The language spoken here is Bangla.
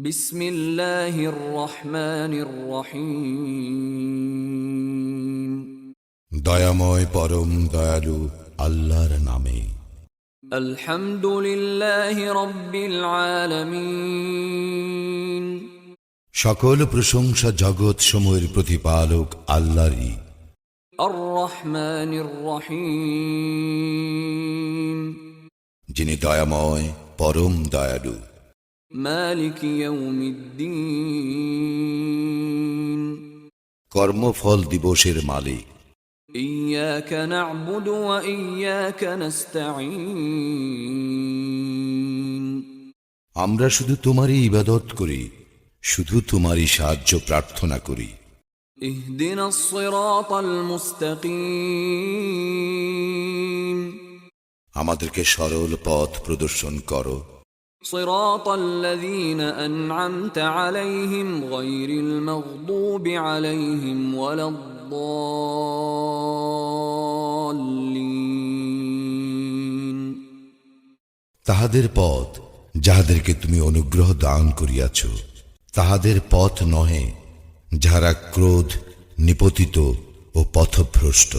বিসমিল্লাহির রহমানির রহিম। দয়াময় পরম দয়ালু আল্লাহর নামে। আলহামদুলিল্লাহি রাব্বিল আলামিন। সকল প্রশংসা জগৎ সমূহের প্রতিপালক আল্লাহরই। আর রহমানির রহিম। যিনি দয়াময় পরম দয়ালু। মালিক ইয়াউমিদ্দিন। কর্মফল দিবসের মালিক। ইয়াকা না'বুদু ওয়া ইয়াকা নাস্তাঈন। আমরা শুধু তোমারই ইবাদত করি, শুধু তোমারই সাহায্য প্রার্থনা করি। ইহদিনাস সিরাতাল মুস্তাকিম। আমাদেরকে সরল পথ প্রদর্শন করো। সিরাতাল্লাযীনা আন'আমতা আলাইহিম গায়রিল মাগদুবি আলাইহিম ওয়ালাদ-দাল্লিন। তাহাদের পথ যাহাদেরকে তুমি অনুগ্রহ দান করিয়াছ, তাহাদের পথ নহে যাহারা ক্রোধ নিপতিত ও পথভ্রষ্ট।